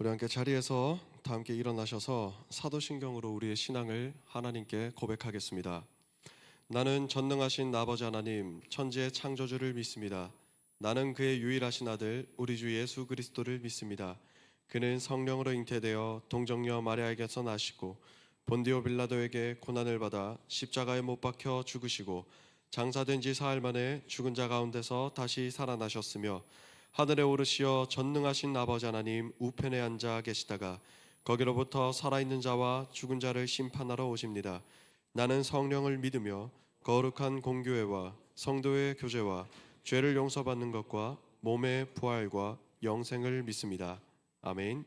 우리 함께 자리에서 다 함께 일어나셔서 사도신경으로 우리의 신앙을 하나님께 고백하겠습니다. 나는 전능하신 아버지 하나님, 천지의 창조주를 믿습니다. 나는 그의 유일하신 아들 우리 주 예수 그리스도를 믿습니다. 그는 성령으로 잉태되어 동정녀 마리아에게서 나시고 본디오 빌라도에게 고난을 받아 십자가에 못 박혀 죽으시고 장사된 지 사흘 만에 죽은 자 가운데서 다시 살아나셨으며 하늘에 오르시어 전능하신 아버지 하나님 우편에 앉아 계시다가 거기로부터 살아있는 자와 죽은 자를 심판하러 오십니다. 나는 성령을 믿으며 거룩한 공교회와 성도의 교제와 죄를 용서받는 것과 몸의 부활과 영생을 믿습니다. 아멘.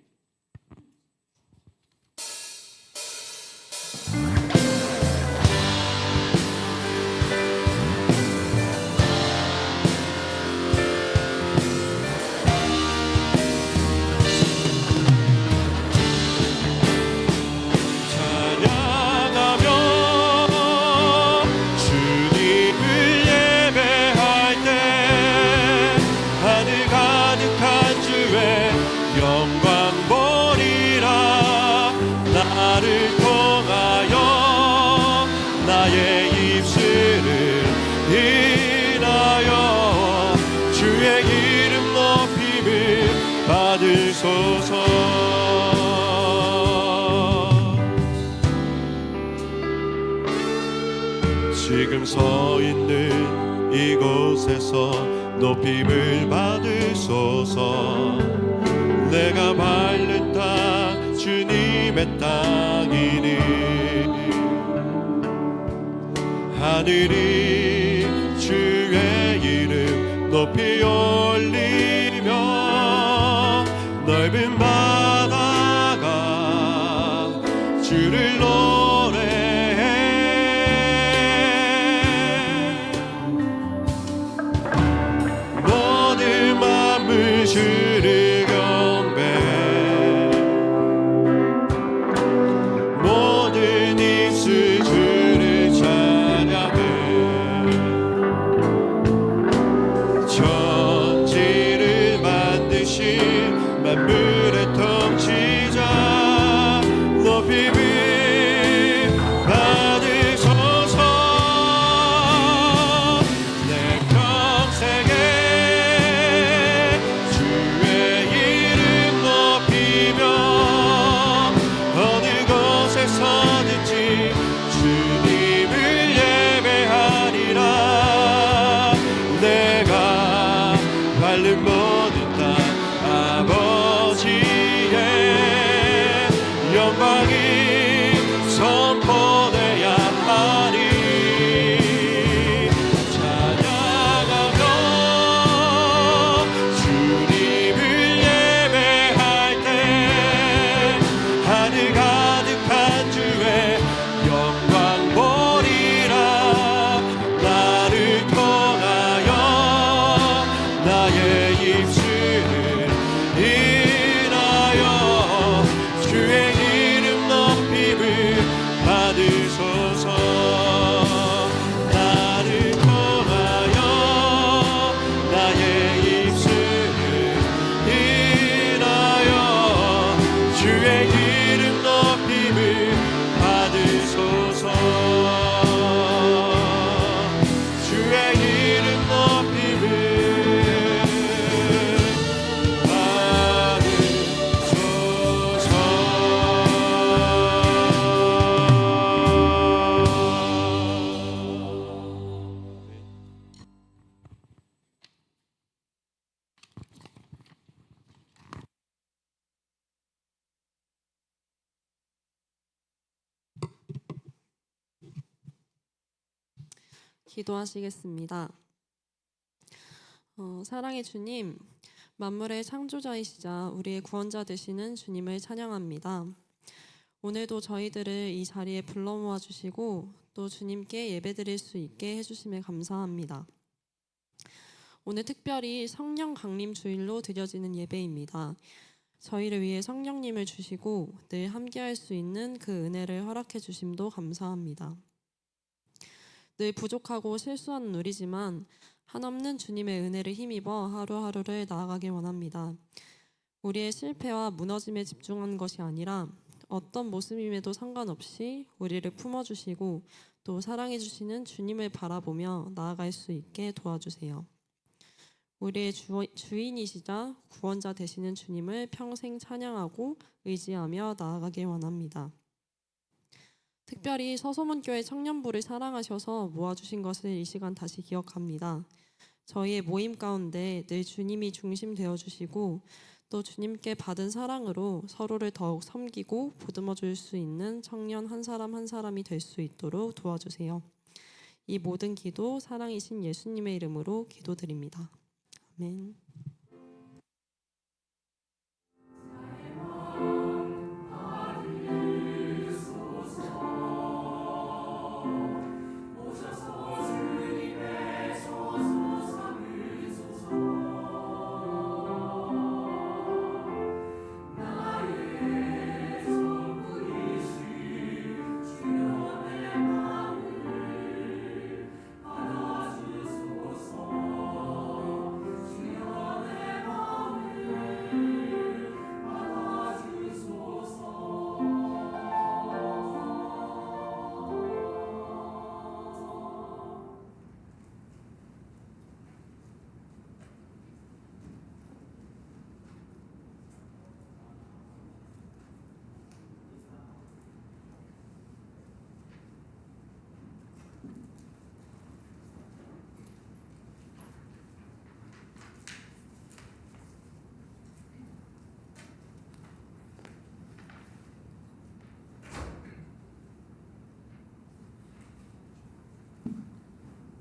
지금 서 있는 이곳에서 높임을 받으소서. 내가 밟는 땅 주님의 땅이니 하늘이 주의 이름 높이 올리며 넓은 바다가 주를 주를 경배해 모든 입술 주를 찬양해 천지를 만드신 만물의 통치자 높임을 받으소서. 내 평생에 기도하시겠습니다. 사랑의 주님, 만물의 창조자이시자 우리의 구원자 되시는 주님을 찬양합니다. 오늘도 저희들을 이 자리에 불러 모아 주시고 또 주님께 예배드릴 수 있게 해주심에 감사합니다. 오늘 특별히 성령 강림 주일로 드려지는 예배입니다. 저희를 위해 성령님을 주시고 늘 함께할 수 있는 그 은혜를 허락해 주심도 감사합니다. 늘 부족하고 실수하는 우리지만 한없는 주님의 은혜를 힘입어 하루하루를 나아가길 원합니다. 우리의 실패와 무너짐에 집중한 것이 아니라 어떤 모습임에도 상관없이 우리를 품어주시고 또 사랑해주시는 주님을 바라보며 나아갈 수 있게 도와주세요. 우리의 주인이시자 구원자 되시는 주님을 평생 찬양하고 의지하며 나아가길 원합니다. 특별히 서소문교회 청년부를 사랑하셔서 모아주신 것을 이 시간 다시 기억합니다. 저희의 모임 가운데 늘 주님이 중심 되어주시고 또 주님께 받은 사랑으로 서로를 더욱 섬기고 보듬어 줄 수 있는 청년 한 사람 한 사람이 될 수 있도록 도와주세요. 이 모든 기도 사랑이신 예수님의 이름으로 기도드립니다. 아멘.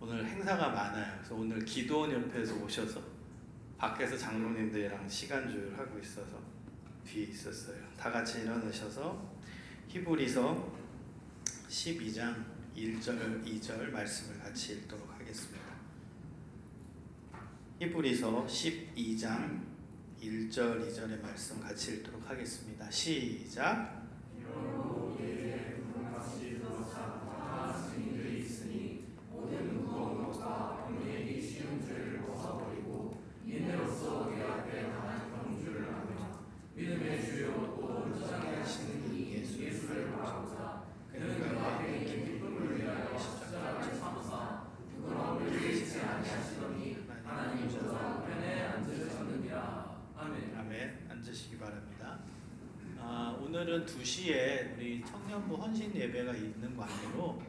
오늘 행사가 많아요. 그래서 오늘 기도원 옆에서 오셔서 밖에서 장로님들이랑 시간주를 하고 있어서 뒤에 있었어요. 다 같이 일어나셔서 히브리서 12장 1절 2절 말씀을 같이 읽도록 하겠습니다. 히브리서 12장 1절 2절의 말씀 같이 읽도록 하겠습니다. 시작. 아멘. 앉으시기 바랍니다. 오늘은 2시에 우리 청년부 헌신 예배가 있는 관계로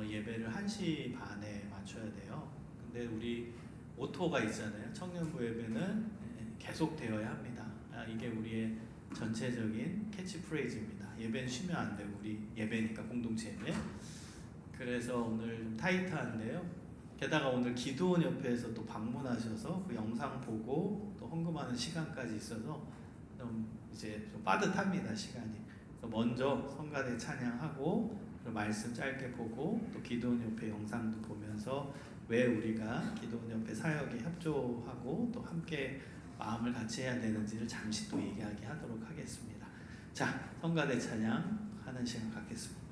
예배를 1시 반에 맞춰야 돼요. 근데 우리 모토가 있잖아요. 청년부 예배는 계속 되어야 합니다. 이게 우리의 전체적인 캐치프레이즈입니다. 예배는 쉬면 안 되고 우리 예배니까 공동체 예배. 그래서 오늘 좀 타이트한데요. 게다가 오늘 기도원 옆에서 또 방문하셔서 그 영상 보고 또 헌금하는 시간까지 있어서 좀 이제 좀 빠듯합니다, 시간이. 그래서 먼저 성가대 찬양하고 그리고 말씀 짧게 보고 또 기도원 옆에 영상도 보면서 왜 우리가 기도원 옆에 사역에 협조하고 또 함께 마음을 같이 해야 되는지를 잠시 또 얘기하게 하도록 하겠습니다. 자, 성가대 찬양 하는 시간 갖겠습니다.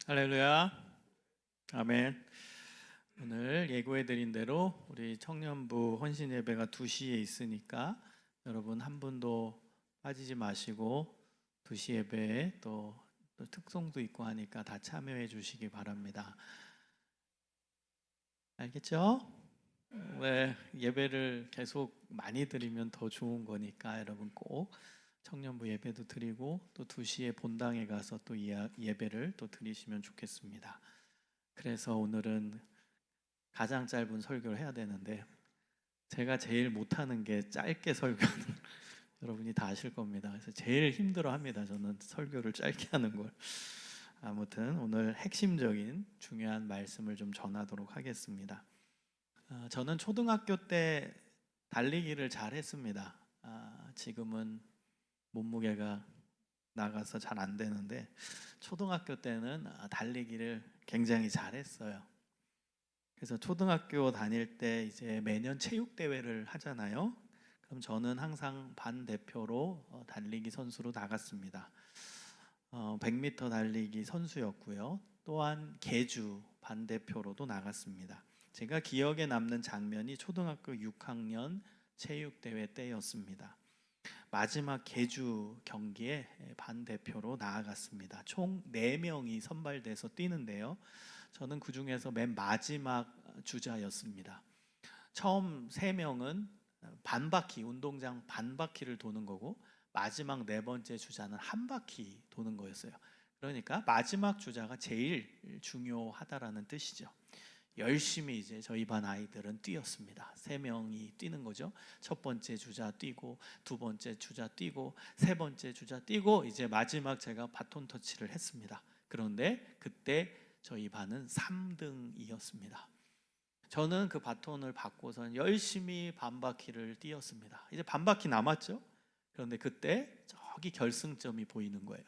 할렐루야. 아멘. 오늘 예고해드린 대로 우리 청년부 헌신 예배가 2시에 있으니까 여러분 한 분도 빠지지 마시고 2시 예배에 또 특송도 있고 하니까 다 참여해 주시기 바랍니다. 알겠죠? 네, 예배를 계속 많이 드리면 더 좋은 거니까 여러분 꼭 청년부 예배도 드리고 또 2시에 본당에 가서 또 예배를 또 드리시면 좋겠습니다. 그래서 오늘은 가장 짧은 설교를 해야 되는데 제가 제일 못하는 게 짧게 설교하는 여러분이 다 아실 겁니다. 그래서 제일 힘들어합니다. 저는 설교를 짧게 하는 걸. 아무튼 오늘 핵심적인 중요한 말씀을 좀 전하도록 하겠습니다. 저는 초등학교 때 달리기를 잘 했습니다. 지금은 몸무게가 나가서 잘 안 되는데 초등학교 때는 달리기를 굉장히 잘했어요. 그래서 초등학교 다닐 때 이제 매년 체육 대회를 하잖아요. 그럼 저는 항상 반 대표로 달리기 선수로 나갔습니다. 100m 달리기 선수였고요. 또한 계주 반 대표로도 나갔습니다. 제가 기억에 남는 장면이 초등학교 6학년 체육 대회 때였습니다. 마지막 계주 경기에 반 대표로 나아갔습니다. 총 4명이 선발돼서 뛰는데요. 저는 그 중에서 맨 마지막 주자였습니다. 처음 3명은 반바퀴, 운동장 반바퀴를 도는 거고 마지막 4번째 주자는 한 바퀴 도는 거였어요. 그러니까 마지막 주자가 제일 중요하다라는 뜻이죠. 열심히 이제 저희 반 아이들은 뛰었습니다. 3명이 뛰는 거죠. 첫 번째 주자 뛰고, 두 번째 주자 뛰고, 세 번째 주자 뛰고, 이제 마지막 제가 바톤 터치를 했습니다. 그런데 그때 저희 반은 3등이었습니다. 저는 그 바톤을 받고선 열심히 반바퀴를 뛰었습니다. 이제 반바퀴 남았죠. 그런데 그때 저기 결승점이 보이는 거예요.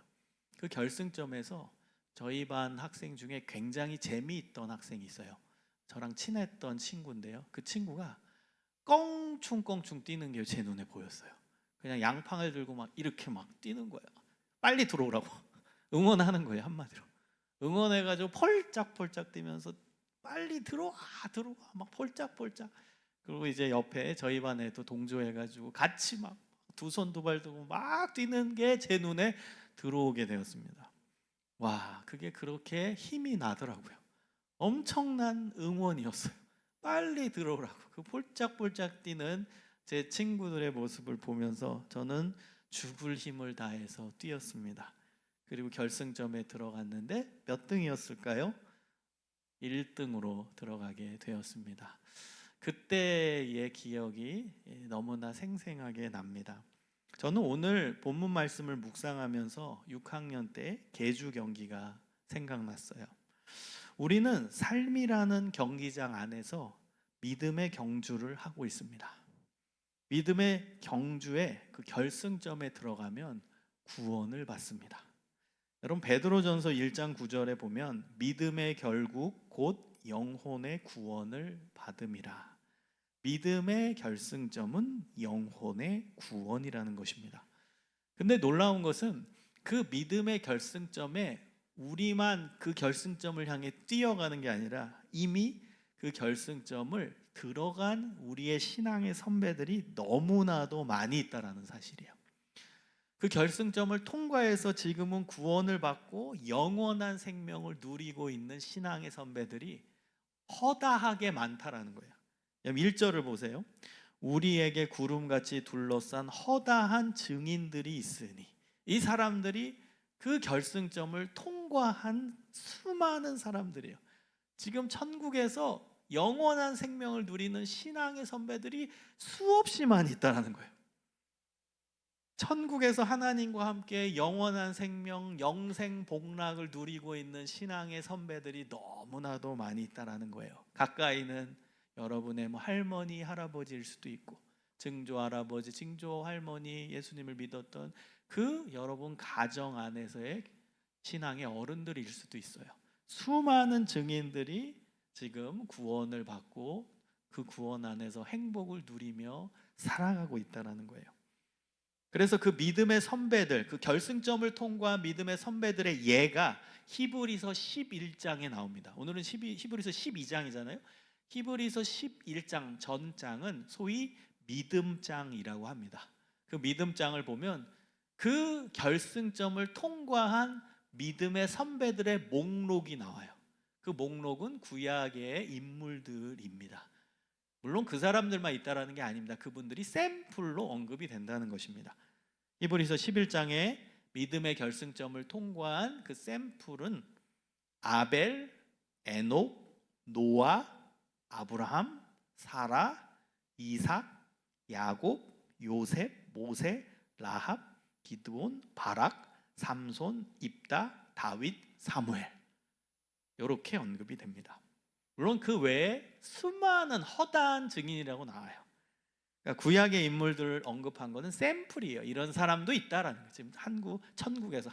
그 결승점에서 저희 반 학생 중에 굉장히 재미있던 학생이 있어요. 저랑 친했던 친구인데요. 그 친구가 껑충껑충 뛰는 게 제 눈에 보였어요. 그냥 양팡을 들고 막 이렇게 막 뛰는 거예요. 빨리 들어오라고 응원하는 거예요. 한마디로 응원해가지고 펄짝펄짝 뛰면서 빨리 들어와 막 펄짝펄짝. 그리고 이제 옆에 저희 반에도 동조해가지고 같이 막 두 손 두 발 두고 막 뛰는 게 제 눈에 들어오게 되었습니다. 와, 그게 그렇게 힘이 나더라고요. 엄청난 응원이었어요. 빨리 들어오라고. 그 폴짝폴짝 뛰는 제 친구들의 모습을 보면서 저는 죽을 힘을 다해서 뛰었습니다. 그리고 결승점에 들어갔는데 몇 등이었을까요? 1등으로 들어가게 되었습니다. 그때의 기억이 너무나 생생하게 납니다. 저는 오늘 본문 말씀을 묵상하면서 6학년 때 계주 경기가 생각났어요. 우리는 삶이라는 경기장 안에서 믿음의 경주를 하고 있습니다. 믿음의 경주에 그 결승점에 들어가면 구원을 받습니다. 여러분 베드로전서 1장 9절에 보면 믿음의 결국 곧 영혼의 구원을 받음이라. 믿음의 결승점은 영혼의 구원이라는 것입니다. 근데 놀라운 것은 그 믿음의 결승점에 우리만 그 결승점을 향해 뛰어가는 게 아니라 이미 그 결승점을 들어간 우리의 신앙의 선배들이 너무나도 많이 있다라는 사실이에요. 그 결승점을 통과해서 지금은 구원을 받고 영원한 생명을 누리고 있는 신앙의 선배들이 허다하게 많다라는 거예요. 1절을 보세요. 우리에게 구름같이 둘러싼 허다한 증인들이 있으니, 이 사람들이 그 결승점을 통과한 수많은 사람들이에요. 지금 천국에서 영원한 생명을 누리는 신앙의 선배들이 수없이 많이 있다는 거예요. 천국에서 하나님과 함께 영원한 생명, 영생 복락을 누리고 있는 신앙의 선배들이 너무나도 많이 있다는 거예요. 가까이는 여러분의 할머니, 할아버지일 수도 있고, 증조 할아버지, 증조 할머니, 예수님을 믿었던 그 여러분 가정 안에서의 신앙의 어른들일 수도 있어요. 수많은 증인들이 지금 구원을 받고 그 구원 안에서 행복을 누리며 살아가고 있다는 거예요. 그래서 그 믿음의 선배들, 그 결승점을 통과한 믿음의 선배들의 예가 히브리서 11장에 나옵니다. 오늘은 히브리서 12장이잖아요. 히브리서 11장 전장은 소위 믿음장이라고 합니다. 그 믿음장을 보면 그 결승점을 통과한 믿음의 선배들의 목록이 나와요. 그 목록은 구약의 인물들입니다. 물론 그 사람들만 있다라는 게 아닙니다. 그분들이 샘플로 언급이 된다는 것입니다. 히브리서 11장에 믿음의 결승점을 통과한 그 샘플은 아벨, 에녹, 노아, 아브라함, 사라, 이삭, 야곱, 요셉, 모세, 라합, 기드온, 바락, 삼손, 입다, 다윗, 사무엘, 이렇게 언급이 됩니다. 물론 그 외에 수많은 허다한 증인이라고 나와요. 그러니까 구약의 인물들을 언급한 거는 샘플이에요. 이런 사람도 있다라는 거예요. 지금 천국에서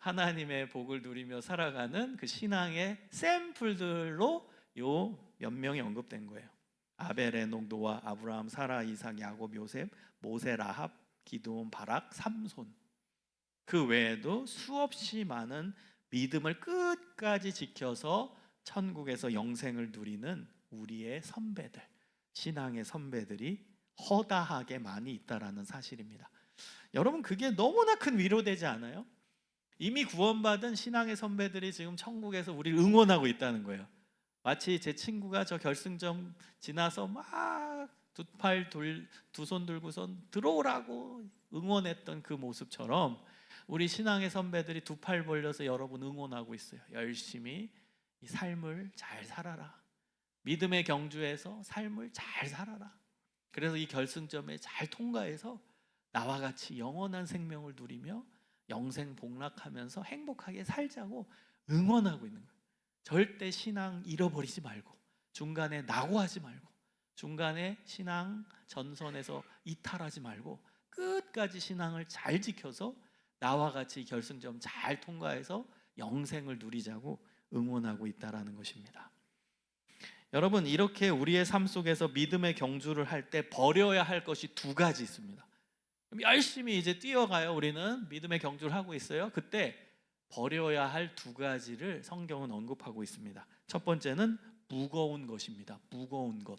하나님의 복을 누리며 살아가는 그 신앙의 샘플들로 요 몇 명이 언급된 거예요. 아벨, 에녹, 노아, 아브라함, 사라, 이삭, 야곱, 요셉, 모세, 라합, 기드온, 바락, 삼손. 그 외에도 수없이 많은 믿음을 끝까지 지켜서 천국에서 영생을 누리는 우리의 선배들, 신앙의 선배들이 허다하게 많이 있다라는 사실입니다. 여러분, 그게 너무나 큰 위로되지 않아요? 이미 구원받은 신앙의 선배들이 지금 천국에서 우리를 응원하고 있다는 거예요. 마치 제 친구가 저 결승점 지나서 막 두 손 들고선 들어오라고 응원했던 그 모습처럼 우리 신앙의 선배들이 두 팔 벌려서 여러분 응원하고 있어요. 열심히 이 삶을 잘 살아라. 믿음의 경주에서 삶을 잘 살아라. 그래서 이 결승점에 잘 통과해서 나와 같이 영원한 생명을 누리며 영생 복락하면서 행복하게 살자고 응원하고 있는 거예요. 절대 신앙 잃어버리지 말고, 중간에 낙오하지 말고, 중간에 신앙 전선에서 이탈하지 말고 끝까지 신앙을 잘 지켜서 나와 같이 결승점 잘 통과해서 영생을 누리자고 응원하고 있다라는 것입니다. 여러분, 이렇게 우리의 삶 속에서 믿음의 경주를 할 때 버려야 할 것이 두 가지 있습니다. 열심히 이제 뛰어가요. 우리는 믿음의 경주를 하고 있어요. 그때 버려야 할 두 가지를 성경은 언급하고 있습니다. 첫 번째는 무거운 것입니다. 무거운 것.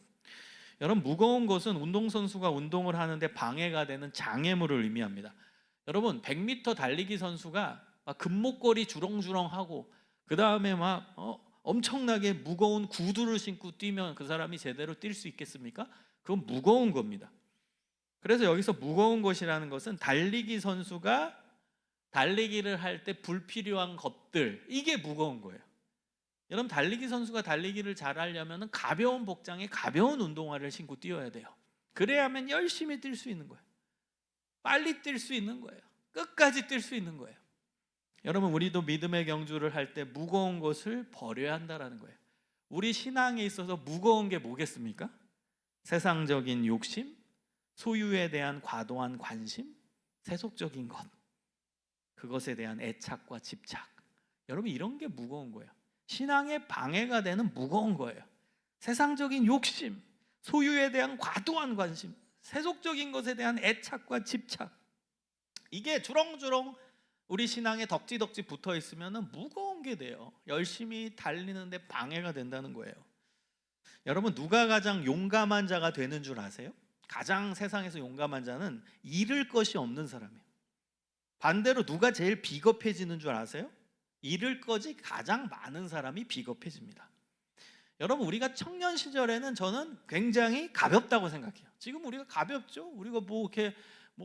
여러분, 무거운 것은 운동선수가 운동을 하는데 방해가 되는 장애물을 의미합니다. 여러분, 100m 달리기 선수가 막 금목걸이 주렁주렁하고 그 다음에 막 엄청나게 무거운 구두를 신고 뛰면 그 사람이 제대로 뛸 수 있겠습니까? 그건 무거운 겁니다. 그래서 여기서 무거운 것이라는 것은 달리기 선수가 달리기를 할 때 불필요한 것들, 이게 무거운 거예요. 여러분, 달리기 선수가 달리기를 잘하려면 가벼운 복장에 가벼운 운동화를 신고 뛰어야 돼요. 그래야만 열심히 뛸 수 있는 거예요. 빨리 뛸 수 있는 거예요. 끝까지 뛸 수 있는 거예요. 여러분, 우리도 믿음의 경주를 할 때 무거운 것을 버려야 한다는 거예요. 우리 신앙에 있어서 무거운 게 뭐겠습니까? 세상적인 욕심, 소유에 대한 과도한 관심, 세속적인 것, 그것에 대한 애착과 집착. 여러분, 이런 게 무거운 거예요. 신앙에 방해가 되는 무거운 거예요. 세상적인 욕심, 소유에 대한 과도한 관심, 세속적인 것에 대한 애착과 집착. 이게 주렁주렁 우리 신앙에 덕지덕지 붙어 있으면 무거운 게 돼요. 열심히 달리는데 방해가 된다는 거예요. 여러분, 누가 가장 용감한 자가 되는 줄 아세요? 가장 세상에서 용감한 자는 잃을 것이 없는 사람이에요. 반대로 누가 제일 비겁해지는 줄 아세요? 잃을 것이 가장 많은 사람이 비겁해집니다. 여러분, 우리가 청년 시절에는 저는 굉장히 가볍다고 생각해요. 지금 우리가 가볍죠? 우리가 뭐 이렇게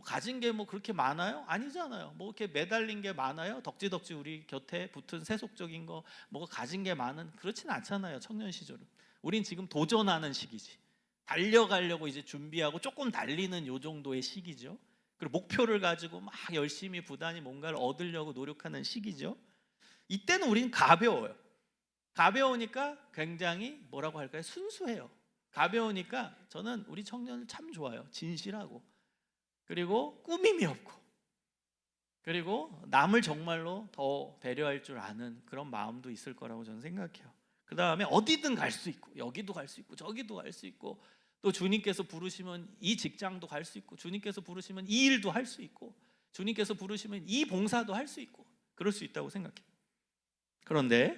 가진 게 그렇게 많아요? 아니잖아요. 이렇게 매달린 게 많아요? 덕지덕지 우리 곁에 붙은 세속적인 거, 가진 게 많은, 그렇진 않잖아요. 청년 시절은. 우린 지금 도전하는 시기지. 달려가려고 이제 준비하고 조금 달리는 요 정도의 시기죠. 그리고 목표를 가지고 막 열심히 부단히 뭔가를 얻으려고 노력하는 시기죠. 이때는 우리는 가벼워요. 가벼우니까 굉장히 뭐라고 할까요? 순수해요. 가벼우니까 저는 우리 청년을 참 좋아요. 진실하고, 그리고 꾸밈이 없고, 그리고 남을 정말로 더 배려할 줄 아는 그런 마음도 있을 거라고 저는 생각해요. 그 다음에 어디든 갈 수 있고, 여기도 갈 수 있고, 저기도 갈 수 있고, 또 주님께서 부르시면 이 직장도 갈 수 있고, 주님께서 부르시면 이 일도 할 수 있고, 주님께서 부르시면 이 봉사도 할 수 있고, 그럴 수 있다고 생각해요. 그런데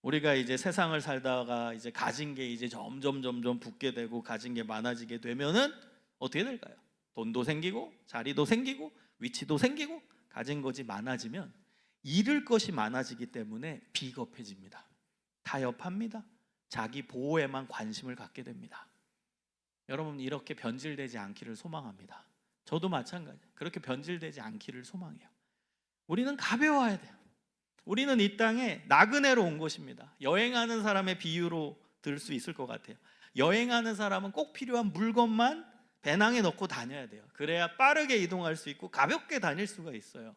우리가 이제 세상을 살다가 이제 가진 게 이제 점점 붙게 되고 가진 게 많아지게 되면은 어떻게 될까요? 돈도 생기고 자리도 생기고 위치도 생기고 가진 것이 많아지면 잃을 것이 많아지기 때문에 비겁해집니다. 타협합니다. 자기 보호에만 관심을 갖게 됩니다. 여러분, 이렇게 변질되지 않기를 소망합니다. 저도 마찬가지예요. 그렇게 변질되지 않기를 소망해요. 우리는 가벼워야 돼요. 우리는 이 땅에 나그네로 온 것입니다. 여행하는 사람의 비유로 들 수 있을 것 같아요. 여행하는 사람은 꼭 필요한 물건만 배낭에 넣고 다녀야 돼요. 그래야 빠르게 이동할 수 있고 가볍게 다닐 수가 있어요.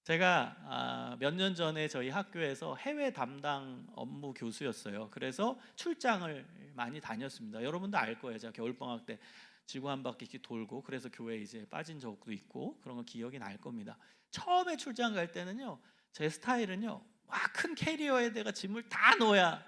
제가 몇 년 전에 저희 학교에서 해외 담당 업무 교수였어요. 그래서 출장을 많이 다녔습니다. 여러분도 알 거예요. 제가 겨울방학 때 지구 한 바퀴 이렇게 돌고, 그래서 교회에 이제 빠진 적도 있고 그런 거 기억이 날 겁니다. 처음에 출장 갈 때는요, 제 스타일은요, 막 큰 캐리어에다가 짐을 다 넣어야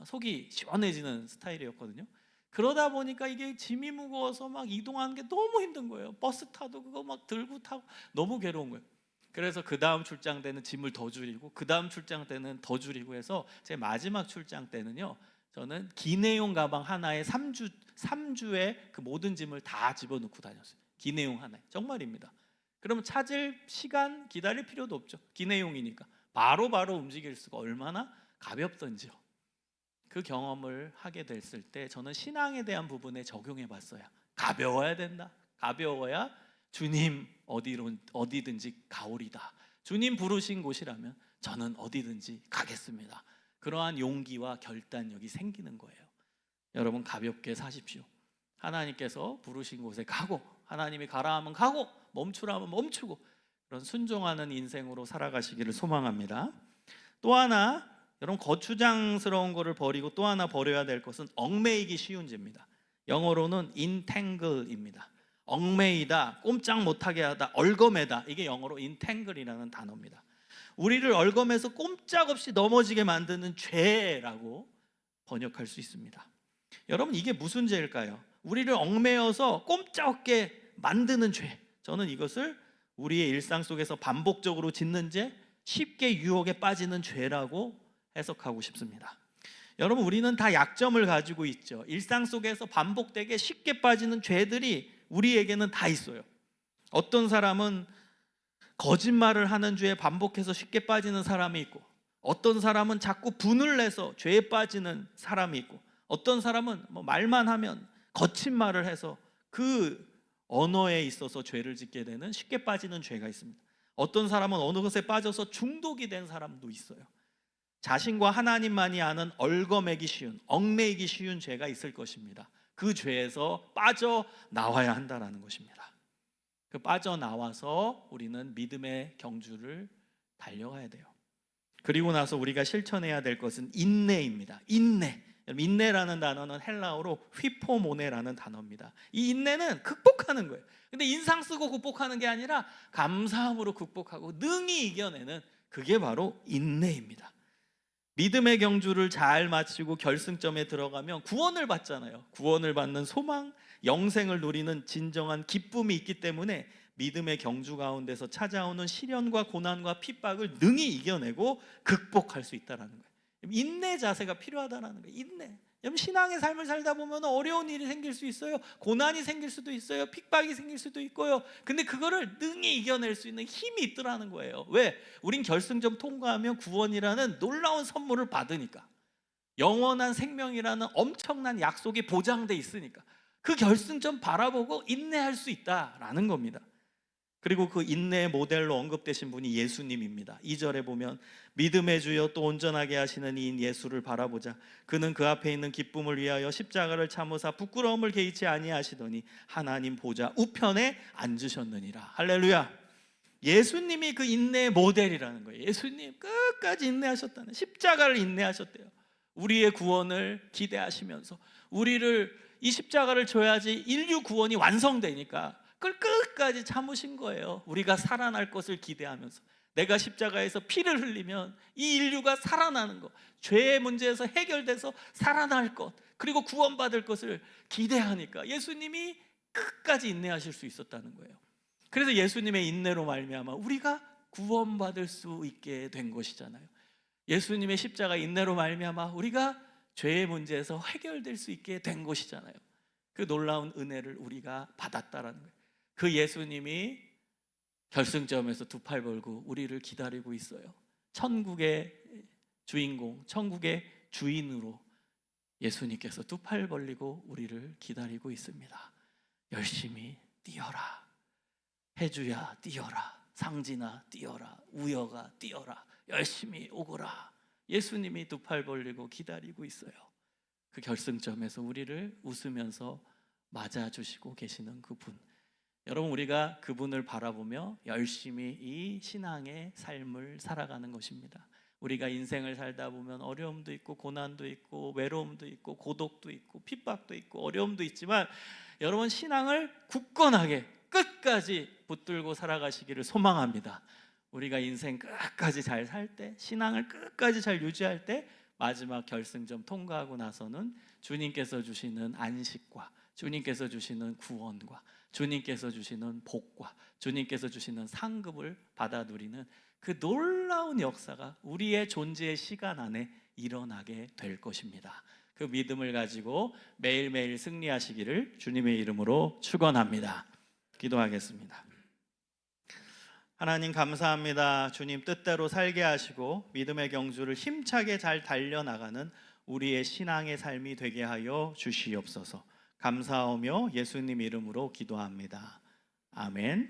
속이 시원해지는 스타일이었거든요. 그러다 보니까 이게 짐이 무거워서 막 이동하는 게 너무 힘든 거예요. 버스 타도 그거 막 들고 타고 너무 괴로운 거예요. 그래서 그 다음 출장 때는 짐을 더 줄이고, 그 다음 출장 때는 더 줄이고 해서 제 마지막 출장 때는요, 저는 기내용 가방 하나에 3주에 그 모든 짐을 다 집어넣고 다녔어요. 기내용 하나에. 정말입니다. 그러면 찾을 시간 기다릴 필요도 없죠. 기내용이니까 바로바로 움직일 수가 얼마나 가볍던지요. 그 경험을 하게 됐을 때 저는 신앙에 대한 부분에 적용해 봤어요. 가벼워야 된다. 가벼워야 주님 어디든지 가오리다. 주님 부르신 곳이라면 저는 어디든지 가겠습니다. 그러한 용기와 결단력이 생기는 거예요. 여러분, 가볍게 사십시오. 하나님께서 부르신 곳에 가고, 하나님이 가라 하면 가고, 멈추라 하면 멈추고, 그런 순종하는 인생으로 살아가시기를 소망합니다. 또 하나, 여러분, 거추장스러운 것을 버리고 또 하나 버려야 될 것은 얽매이기 쉬운 죄입니다. 영어로는 entangle입니다. 얽매이다, 꼼짝 못하게 하다, 얽어매다. 이게 영어로 entangle이라는 단어입니다. 우리를 얽어매서 꼼짝없이 넘어지게 만드는 죄라고 번역할 수 있습니다. 여러분, 이게 무슨 죄일까요? 우리를 얽매여서 꼼짝없게 만드는 죄. 저는 이것을 우리의 일상 속에서 반복적으로 짓는 죄, 쉽게 유혹에 빠지는 죄라고 해석하고 싶습니다. 여러분, 우리는 다 약점을 가지고 있죠. 일상 속에서 반복되게 쉽게 빠지는 죄들이 우리에게는 다 있어요. 어떤 사람은 거짓말을 하는 죄에 반복해서 쉽게 빠지는 사람이 있고, 어떤 사람은 자꾸 분을 내서 죄에 빠지는 사람이 있고, 어떤 사람은 말만 하면 거친 말을 해서 그 언어에 있어서 죄를 짓게 되는, 쉽게 빠지는 죄가 있습니다. 어떤 사람은 어느 것에 빠져서 중독이 된 사람도 있어요. 자신과 하나님만이 아는 얽어매기 쉬운, 얽매이기 쉬운 죄가 있을 것입니다. 그 죄에서 빠져나와야 한다는 것입니다. 그 빠져나와서 우리는 믿음의 경주를 달려가야 돼요. 그리고 나서 우리가 실천해야 될 것은 인내입니다. 인내. 인내라는 단어는 헬라어로 휘포모네라는 단어입니다. 이 인내는 극복하는 거예요. 근데 인상 쓰고 극복하는 게 아니라 감사함으로 극복하고 능히 이겨내는, 그게 바로 인내입니다. 믿음의 경주를 잘 마치고 결승점에 들어가면 구원을 받잖아요. 구원을 받는 소망, 영생을 누리는 진정한 기쁨이 있기 때문에 믿음의 경주 가운데서 찾아오는 시련과 고난과 핍박을 능히 이겨내고 극복할 수 있다는 거예요. 인내 자세가 필요하다는 거예요. 인내. 신앙의 삶을 살다 보면 어려운 일이 생길 수 있어요. 고난이 생길 수도 있어요. 핍박이 생길 수도 있고요. 근데 그거를 능히 이겨낼 수 있는 힘이 있더라는 거예요. 왜? 우린 결승점 통과하면 구원이라는 놀라운 선물을 받으니까. 영원한 생명이라는 엄청난 약속이 보장돼 있으니까. 그 결승점 바라보고 인내할 수 있다라는 겁니다. 그리고 그 인내의 모델로 언급되신 분이 예수님입니다. 2절에 보면 믿음의 주여 또 온전하게 하시는 이인 예수를 바라보자. 그는 그 앞에 있는 기쁨을 위하여 십자가를 참으사 부끄러움을 개의치 아니하시더니 하나님 보좌 우편에 앉으셨느니라. 할렐루야. 예수님이 그 인내의 모델이라는 거예요. 예수님 끝까지 인내하셨다는, 십자가를 인내하셨대요. 우리의 구원을 기대하시면서 우리를 이 십자가를 줘야지 인류 구원이 완성되니까 그걸 끝까지 참으신 거예요. 우리가 살아날 것을 기대하면서 내가 십자가에서 피를 흘리면 이 인류가 살아나는 것, 죄의 문제에서 해결돼서 살아날 것, 그리고 구원받을 것을 기대하니까 예수님이 끝까지 인내하실 수 있었다는 거예요. 그래서 예수님의 인내로 말미암아 우리가 구원받을 수 있게 된 것이잖아요. 예수님의 십자가 인내로 말미암아 우리가 죄의 문제에서 해결될 수 있게 된 것이잖아요. 그 놀라운 은혜를 우리가 받았다라는 거예요. 그 예수님이 결승점에서 두 팔 벌고 우리를 기다리고 있어요. 천국의 주인공, 천국의 주인으로 예수님께서 두 팔 벌리고 우리를 기다리고 있습니다. 열심히 뛰어라. 해주야 뛰어라. 상진아 뛰어라. 우여가 뛰어라. 열심히 오거라. 예수님이 두 팔 벌리고 기다리고 있어요. 그 결승점에서 우리를 웃으면서 맞아주시고 계시는 그분, 여러분, 우리가 그분을 바라보며 열심히 이 신앙의 삶을 살아가는 것입니다. 우리가 인생을 살다 보면 어려움도 있고 고난도 있고 외로움도 있고 고독도 있고 핍박도 있고 어려움도 있지만, 여러분, 신앙을 굳건하게 끝까지 붙들고 살아가시기를 소망합니다. 우리가 인생 끝까지 잘 살 때, 신앙을 끝까지 잘 유지할 때, 마지막 결승점 통과하고 나서는 주님께서 주시는 안식과 주님께서 주시는 구원과 주님께서 주시는 복과 주님께서 주시는 상급을 받아 누리는 그 놀라운 역사가 우리의 존재의 시간 안에 일어나게 될 것입니다. 그 믿음을 가지고 매일매일 승리하시기를 주님의 이름으로 축원합니다. 기도하겠습니다. 하나님 감사합니다. 주님 뜻대로 살게 하시고 믿음의 경주를 힘차게 잘 달려나가는 우리의 신앙의 삶이 되게 하여 주시옵소서. 감사하며 예수님 이름으로 기도합니다. 아멘.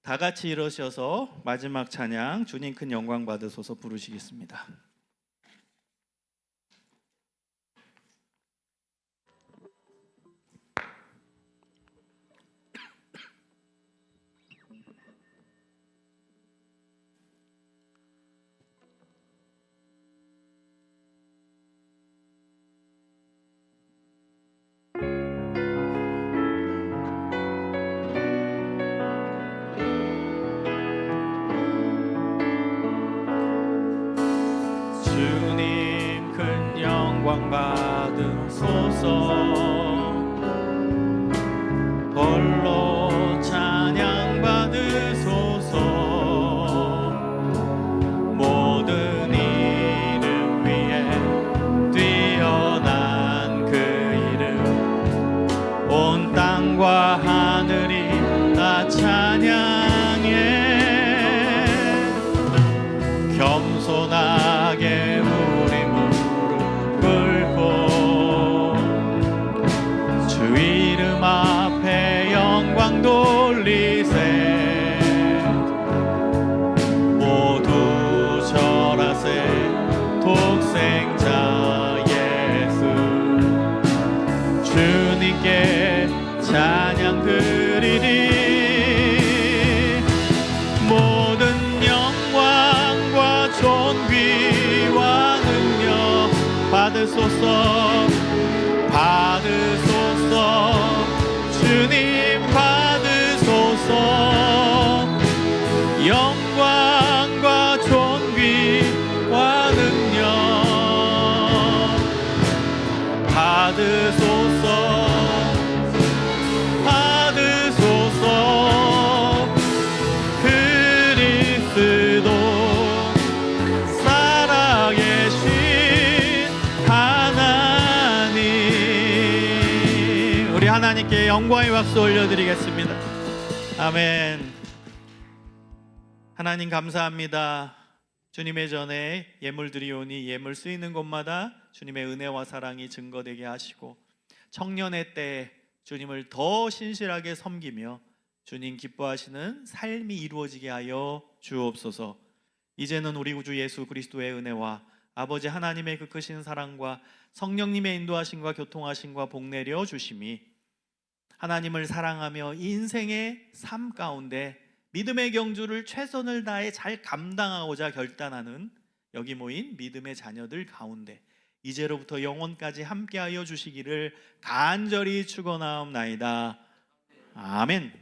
다 같이 일어서서 마지막 찬양 주님 큰 영광 받으소서 부르시겠습니다. 주님 큰 영광 받으소서. 홀로 찬양 받으소서. 모든 이름 위에 뛰어난 그 이름, 온 땅과 하늘이 다 찬양해. 겸손하게 우리 무릎 꿇고 주 이름 앞에 영광 돌리세. 모두 절하세. 독생자 예수 주님께 찬양 드리리. 모든 영광과 존귀와 능력 받으소서. 받으소서. 주님 받으소서. 영광과 존귀와 능력 받으소서. 받으소서. 그리스도 살아계신 하나님, 우리 하나님께 영광의 박수 올려드리겠습니다. 아멘. 하나님 감사합니다. 주님의 전에 예물 드리오니 예물 쓰이는 곳마다 주님의 은혜와 사랑이 증거되게 하시고, 청년의 때에 주님을 더 신실하게 섬기며 주님 기뻐하시는 삶이 이루어지게 하여 주옵소서. 이제는 우리 구주 예수 그리스도의 은혜와 아버지 하나님의 그 크신 사랑과 성령님의 인도하심과 교통하심과 복내려 주심이 하나님을 사랑하며 인생의 삶 가운데 믿음의 경주를 최선을 다해 잘 감당하고자 결단하는 여기 모인 믿음의 자녀들 가운데 이제로부터 영원까지 함께하여 주시기를 간절히 축원하옵나이다. 아멘.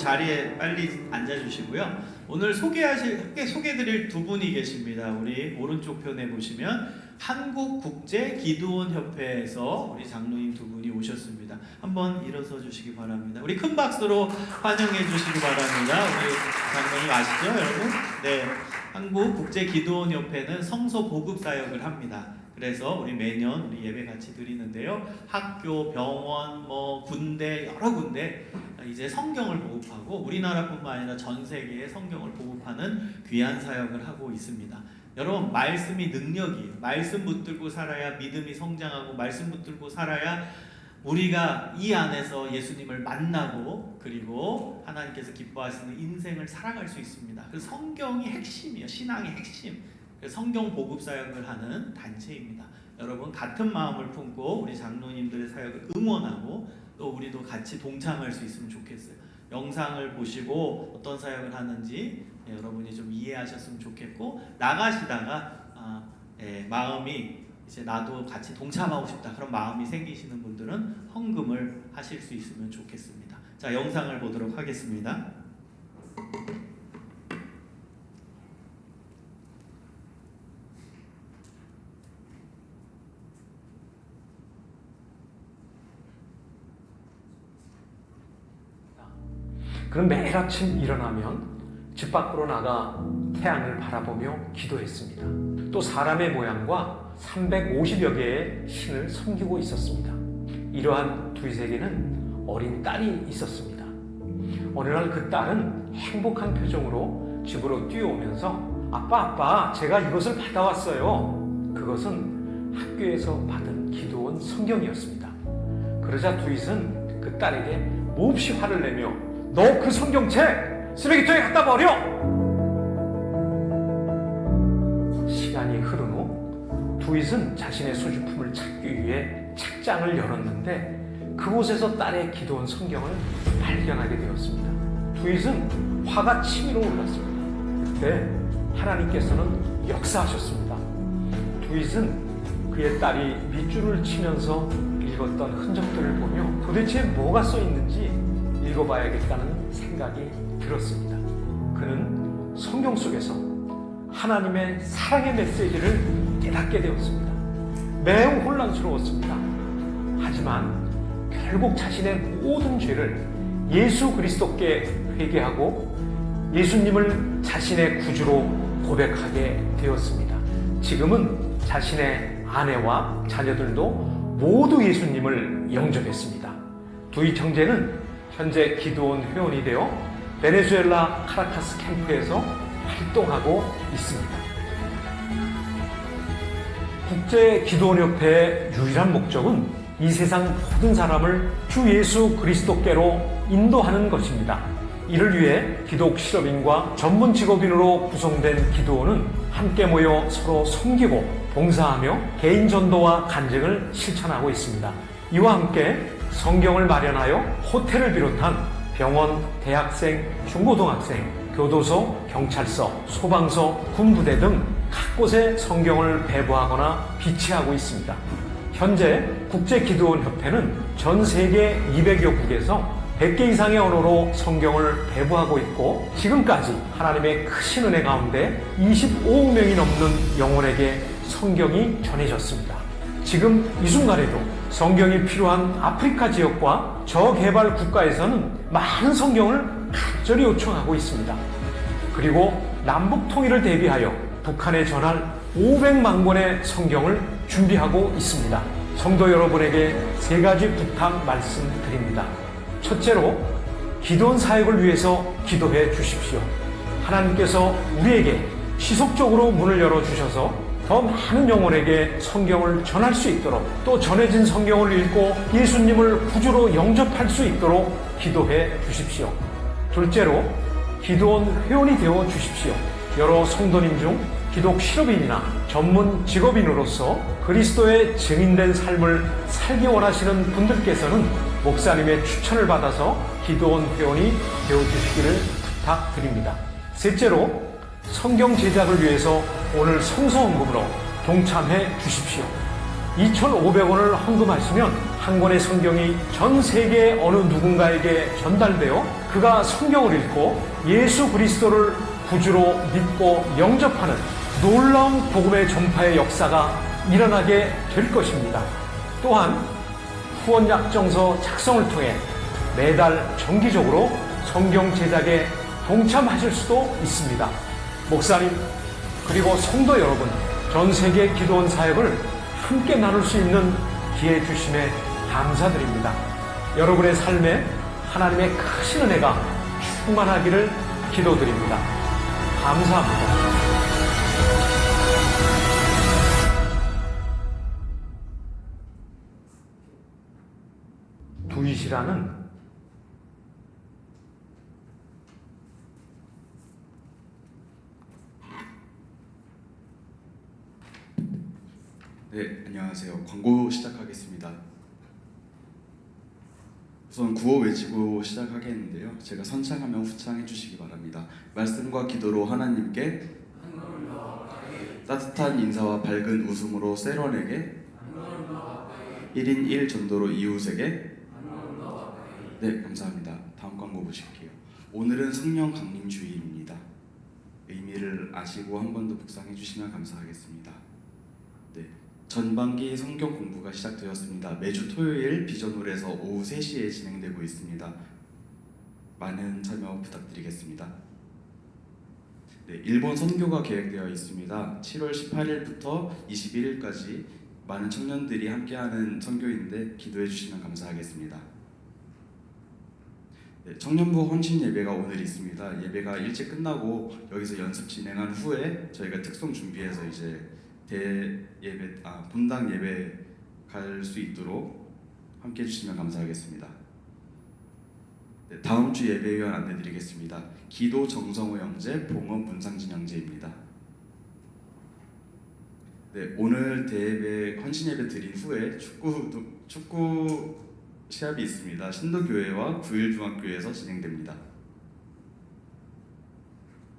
자리에 빨리 앉아주시고요. 오늘 소개드릴 두 분이 계십니다. 우리 오른쪽 편에 보시면 한국국제기도원협회에서 우리 장로님 두 분이 오셨습니다. 한번 일어서 주시기 바랍니다. 우리 큰 박수로 환영해 주시기 바랍니다. 우리 장로님 아시죠, 여러분? 네, 한국국제기도원협회는 성서 보급 사역을 합니다. 그래서 우리 매년 우리 예배 같이 드리는데요. 학교, 병원, 군대 여러 군데 이제 성경을 보급하고 우리나라뿐만 아니라 전 세계에 성경을 보급하는 귀한 사역을 하고 있습니다. 여러분, 말씀이 능력이에요. 말씀 붙들고 살아야 믿음이 성장하고 말씀 붙들고 살아야 우리가 이 안에서 예수님을 만나고 그리고 하나님께서 기뻐하시는 인생을 살아갈 수 있습니다. 그 성경이 핵심이에요. 신앙의 핵심. 성경 보급 사역을 하는 단체입니다. 여러분, 같은 마음을 품고 우리 장로님들의 사역을 응원하고 또 우리도 같이 동참할 수 있으면 좋겠어요. 영상을 보시고 어떤 사역을 하는지 여러분이 좀 이해하셨으면 좋겠고, 나가시다가 마음이 이제 나도 같이 동참하고 싶다 그런 마음이 생기시는 분들은 헌금을 하실 수 있으면 좋겠습니다. 자, 영상을 보도록 하겠습니다. 그는 매일 아침 일어나면 집 밖으로 나가 태양을 바라보며 기도했습니다. 또 사람의 모양과 350여 개의 신을 섬기고 있었습니다. 이러한 두이에게는 어린 딸이 있었습니다. 어느 날 그 딸은 행복한 표정으로 집으로 뛰어오면서 아빠, 제가 이것을 받아왔어요. 그것은 학교에서 받은 기도원 성경이었습니다. 그러자 두잇은 그 딸에게 몹시 화를 내며 너 그 성경책 쓰레기통에 갖다 버려! 시간이 흐른 후 두잇은 자신의 소지품을 찾기 위해 책장을 열었는데 그곳에서 딸의 기도원 성경을 발견하게 되었습니다. 두잇은 화가 치밀어 올랐습니다. 그때 하나님께서는 역사하셨습니다. 두잇은 그의 딸이 밑줄을 치면서 읽었던 흔적들을 보며 도대체 뭐가 써 있는지 읽어봐야겠다는 생각이 들었습니다. 그는 성경 속에서 하나님의 사랑의 메시지를 깨닫게 되었습니다. 매우 혼란스러웠습니다. 하지만 결국 자신의 모든 죄를 예수 그리스도께 회개하고 예수님을 자신의 구주로 고백하게 되었습니다. 지금은 자신의 아내와 자녀들도 모두 예수님을 영접했습니다. 두잇 형제는 현재 기도원 회원이 되어 베네수엘라 카라카스 캠프에서 활동하고 있습니다. 국제기도원협회의 유일한 목적은 이 세상 모든 사람을 주 예수 그리스도께로 인도하는 것입니다. 이를 위해 기독 실업인과 전문 직업인으로 구성된 기도원은 함께 모여 서로 섬기고 봉사하며 개인 전도와 간증을 실천하고 있습니다. 이와 함께 성경을 마련하여 호텔을 비롯한 병원, 대학생, 중고등학생, 교도소, 경찰서, 소방서, 군부대 등 각곳에 성경을 배부하거나 비치하고 있습니다. 현재 국제기도원협회는 전 세계 200여 국에서 100개 이상의 언어로 성경을 배부하고 있고 지금까지 하나님의 크신 은혜 가운데 25억 명이 넘는 영혼에게 성경이 전해졌습니다. 지금 이 순간에도 성경이 필요한 아프리카 지역과 저개발 국가에서는 많은 성경을 간절히 요청하고 있습니다. 그리고 남북 통일을 대비하여 북한에 전할 500만 권의 성경을 준비하고 있습니다. 성도 여러분에게 3가지 부탁 말씀드립니다. 첫째로 기도원 사역을 위해서 기도해 주십시오. 하나님께서 우리에게 지속적으로 문을 열어주셔서 더 많은 영혼에게 성경을 전할 수 있도록 또 전해진 성경을 읽고 예수님을 구주로 영접할 수 있도록 기도해 주십시오. 둘째로 기도원 회원이 되어 주십시오. 여러 성도님 중 기독 실업인이나 전문 직업인으로서 그리스도의 증인된 삶을 살기 원하시는 분들께서는 목사님의 추천을 받아서 기도원 회원이 되어 주시기를 부탁드립니다. 셋째로 성경 제작을 위해서 오늘 성서헌금으로 동참해 주십시오. 2,500원을 헌금하시면 한 권의 성경이 전 세계 어느 누군가에게 전달되어 그가 성경을 읽고 예수 그리스도를 구주로 믿고 영접하는 놀라운 복음의 전파의 역사가 일어나게 될 것입니다. 또한 후원 약정서 작성을 통해 매달 정기적으로 성경 제작에 동참하실 수도 있습니다. 목사님 그리고 성도 여러분, 전 세계 기도원 사역을 함께 나눌 수 있는 기회 주심에 감사드립니다. 여러분의 삶에 하나님의 크신 은혜가 충만하기를 기도드립니다. 감사합니다. 두이시라는 네, 안녕하세요. 광고 시작하겠습니다. 우선 구호 외치고 시작하겠는데요. 제가 선창하면 후창해 주시기 바랍니다. 말씀과 기도로 하나님께, 따뜻한 인사와 밝은 웃음으로 세런에게, 1인 1 전도로 이웃에게. 네, 감사합니다. 다음 광고 보실게요. 오늘은 성령 강림 주일입니다. 의미를 아시고 한 번 더 묵상해 주시면 감사하겠습니다. 네, 전반기 성경 공부가 시작되었습니다. 매주 토요일 비전홀에서 오후 3시에 진행되고 있습니다. 많은 참여 부탁드리겠습니다. 네, 일본 선교가 계획되어 있습니다. 7월 18일부터 21일까지 많은 청년들이 함께하는 선교인데 기도해 주시면 감사하겠습니다. 네, 청년부 헌신 예배가 오늘 있습니다. 예배가 일찍 끝나고 여기서 연습 진행한 후에 저희가 특송 준비해서 이제 본당 예배 갈 수 있도록 함께 해주시면 감사하겠습니다. 네, 다음 주 예배 위원 안내드리겠습니다. 기도 정성호 형제, 봉헌 문상진 형제입니다. 네, 오늘 대예배 헌신 예배 드린 후에 축구 시합이 있습니다. 신도교회와 구일중학교에서 진행됩니다.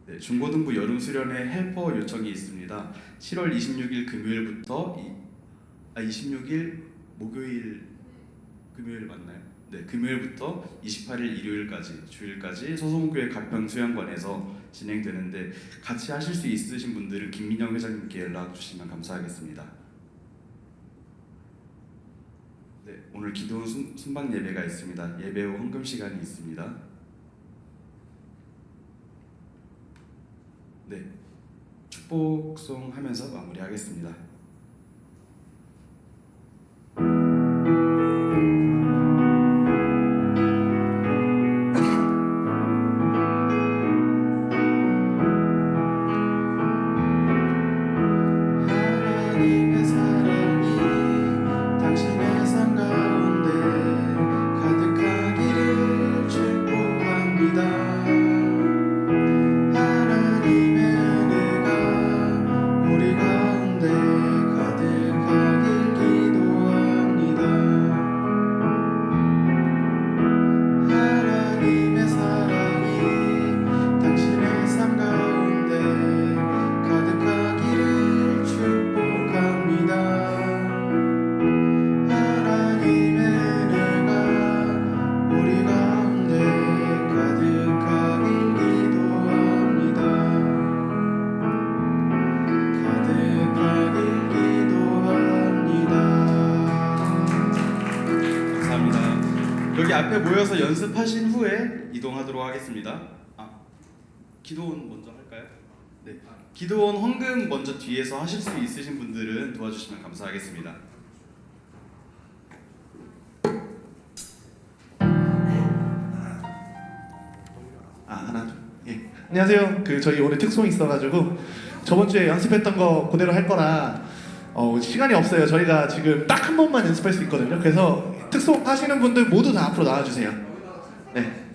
네, 중고등부 여름 수련회 헬퍼 요청이 있습니다. 7월 26일 금요일부터 26일 금요일 맞나요? 네, 금요일부터 28일 일요일까지 주일까지 소송교회 가평 수양관에서 진행되는데 같이 하실 수 있으신 분들은 김민영 회장님께 연락 주시면 감사하겠습니다. 네, 오늘 기도원 순방 예배가 있습니다. 예배 후 헌금 시간이 있습니다. 네, 축복송 하면서 마무리하겠습니다. 하나님의 사랑이 당신의 삶 가운데 가득하기를 축복합니다. 여기 앞에 모여서 연습하신 후에 이동하도록 하겠습니다. 기도원 먼저 할까요? 네, 기도원 헌금 먼저 뒤에서 하실 수 있으신 분들은 도와주시면 감사하겠습니다. 하나 둘. 예. 안녕하세요. 저희 오늘 특송이 있어가지고 저번 주에 연습했던 거 그대로 할 거라 시간이 없어요. 저희가 지금 딱 한 번만 연습할 수 있거든요. 그래서 특송 하시는 분들 모두 다 앞으로 나와주세요. 네.